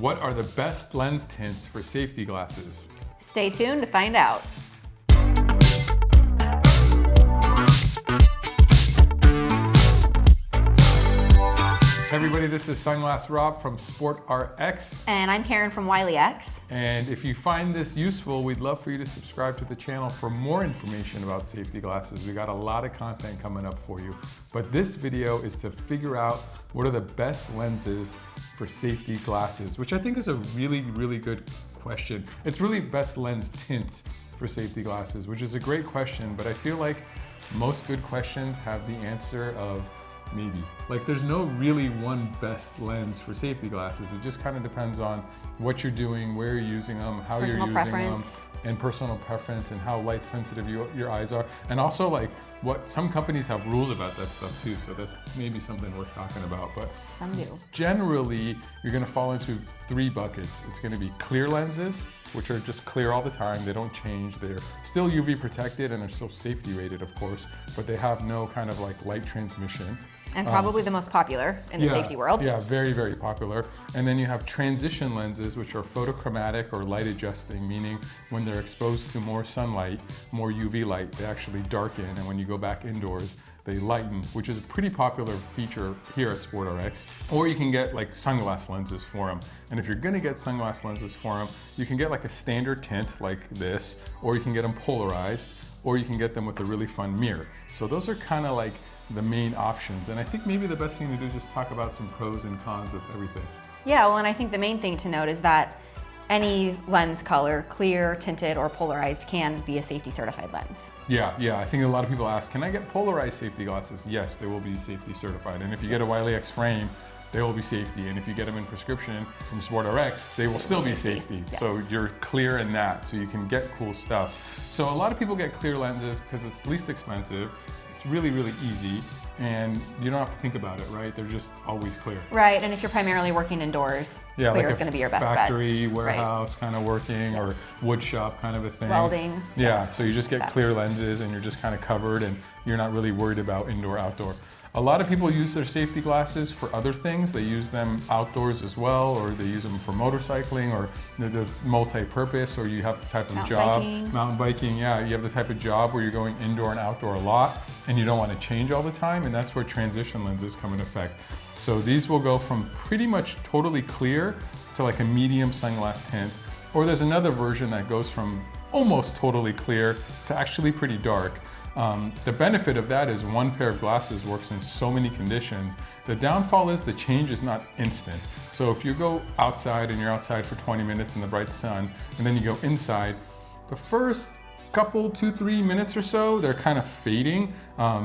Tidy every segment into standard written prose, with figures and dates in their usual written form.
What are the best lens tints for safety glasses? Stay tuned to find out. Hey everybody, this is Sunglass Rob from SportRx. And I'm Karen from Wiley X. And if you find this useful, we'd love for you to subscribe to the channel for more information about safety glasses. We got a lot of content coming up for you. But this video is to figure out what are the best lenses for safety glasses, which I think is a really, really good question. It's really best lens tints for safety glasses, which is a great question, but I feel like most good questions have the answer of maybe. Like there's no really one best lens for safety glasses. It just kind of depends on what you're doing, where you're using them, how you're using them, and personal preference and how light sensitive your eyes are. And also like what some companies have rules about that stuff too. So that's maybe something worth talking about. But some do. Generally, you're gonna fall into three buckets. It's gonna be clear lenses, which are just clear all the time. They don't change. They're still UV protected and they're still safety rated, of course, but they have no kind of like light transmission. And probably the most popular in the safety world. Yeah, very, very popular. And then you have transition lenses, which are photochromatic or light adjusting, meaning when they're exposed to more sunlight, more UV light, they actually darken. And when you go back indoors, they lighten, which is a pretty popular feature here at SportRx. Or you can get like sunglass lenses for them. And if you're gonna get sunglass lenses for them, you can get like a standard tint like this, or you can get them polarized, or you can get them with a really fun mirror. So those are kind of like the main options. And I think maybe the best thing to do is just talk about some pros and cons of everything. Yeah, well, and I think the main thing to note is that any lens color, clear, tinted, or polarized, can be a safety certified lens. Yeah, I think a lot of people ask, can I get polarized safety glasses? Yes, they will be safety certified. And if you get a Wiley X frame, they will be safety. And if you get them in prescription from SportRx, they will still be safety. Yes. So you're clear in that, so you can get cool stuff. So a lot of people get clear lenses because it's least expensive. It's really, really easy, and you don't have to think about it, right? They're just always clear. Right, and if you're primarily working indoors, clear like is going to be your best bet. Factory, warehouse kind of working, or wood shop kind of a thing. Welding. Yeah, so you just get clear lenses and you're just kind of covered and you're not really worried about indoor, outdoor. A lot of people use their safety glasses for other things. They use them outdoors as well, or they use them for motorcycling, or there's multi-purpose, or you have the type of mountain biking, yeah, you have the type of job where you're going indoor and outdoor a lot, and you don't want to change all the time, and that's where transition lenses come in effect. So these will go from pretty much totally clear to like a medium sunglass tint, or there's another version that goes from almost totally clear to actually pretty dark. The benefit of that is one pair of glasses works in so many conditions. The downfall is the change is not instant. So if you go outside and you're outside for 20 minutes in the bright sun, and then you go inside, the first couple, 2-3 minutes or so, they're kind of fading.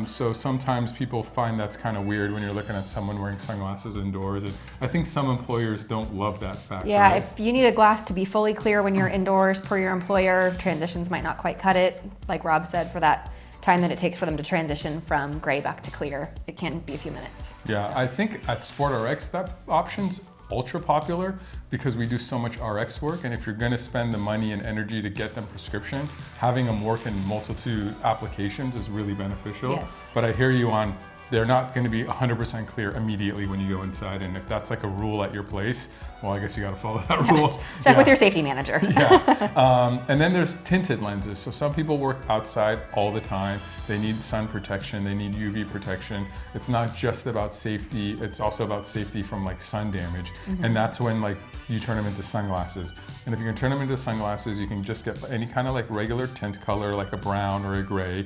So sometimes people find that's kind of weird when you're looking at someone wearing sunglasses indoors. And I think some employers don't love that factor. Yeah, if you need a glass to be fully clear when you're indoors per your employer, transitions might not quite cut it. Like Rob said, for that time that it takes for them to transition from gray back to clear, it can be a few minutes. Yeah, so I think at SportRx that option's ultra popular because we do so much RX work, and if you're going to spend the money and energy to get them prescription, having them work in multitude applications is really beneficial. Yes. But I hear you on, they're not going to be 100% clear immediately when you go inside, and if that's like a rule at your place, well, I guess you got to follow that rule. Check with your safety manager. And then there's tinted lenses. So some people work outside all the time. They need sun protection. They need UV protection. It's not just about safety. It's also about safety from like sun damage. And that's when like you turn them into sunglasses. And if you can turn them into sunglasses, you can just get any kind of like regular tint color, like a brown or a gray,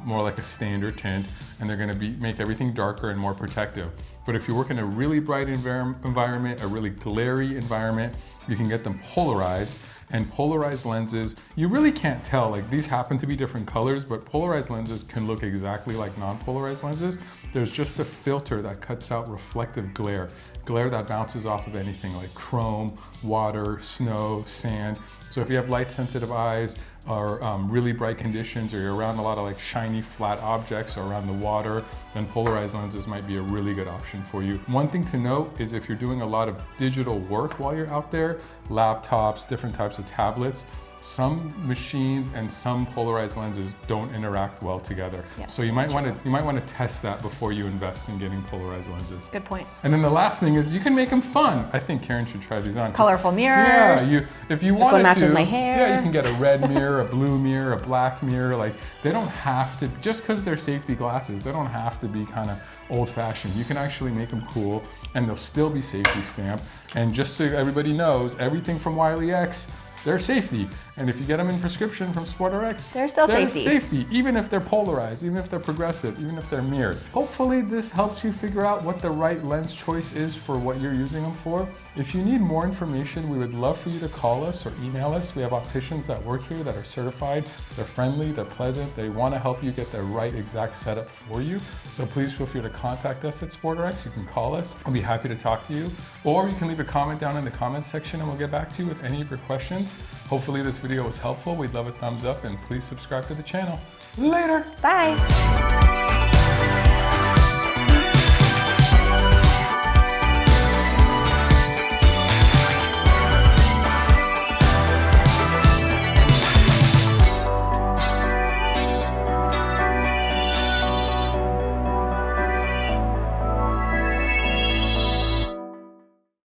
more like a standard tint, and they're going to make everything darker and more protective. But if you work in a really bright environment, a really glary environment, you can get them polarized. And polarized lenses, you really can't tell, like these happen to be different colors, but polarized lenses can look exactly like non-polarized lenses. There's just a filter that cuts out reflective glare that bounces off of anything like chrome, water, snow, sand. So if you have light sensitive eyes or really bright conditions, or you're around a lot of like shiny flat objects or around the water, then polarized lenses might be a really good option for you. One thing to note is if you're doing a lot of digital work while you're out there, laptops, different types of tablets, some machines and some polarized lenses don't interact well together. Yes, so you might want to test that before you invest in getting polarized lenses. Good point. And then the last thing is you can make them fun. I think Karen should try these on. Colorful mirrors. Yeah, if you want this one matches my hair. Yeah, you can get a red mirror, a blue mirror, a black mirror. Like, they don't have to, just because they're safety glasses, they don't have to be kind of old-fashioned. You can actually make them cool, and they'll still be safety stamped. And just so everybody knows, everything from Wiley X, they're safety. And if you get them in prescription from SportRx, they're still safety. Even if they're polarized, even if they're progressive, even if they're mirrored. Hopefully this helps you figure out what the right lens choice is for what you're using them for. If you need more information, we would love for you to call us or email us. We have opticians that work here that are certified. They're friendly, they're pleasant. They want to help you get the right exact setup for you. So please feel free to contact us at SportRx. You can call us. We'll be happy to talk to you. Or you can leave a comment down in the comments section and we'll get back to you with any of your questions. Hopefully this video was helpful. We'd love a thumbs up and please subscribe to the channel. Later. Bye.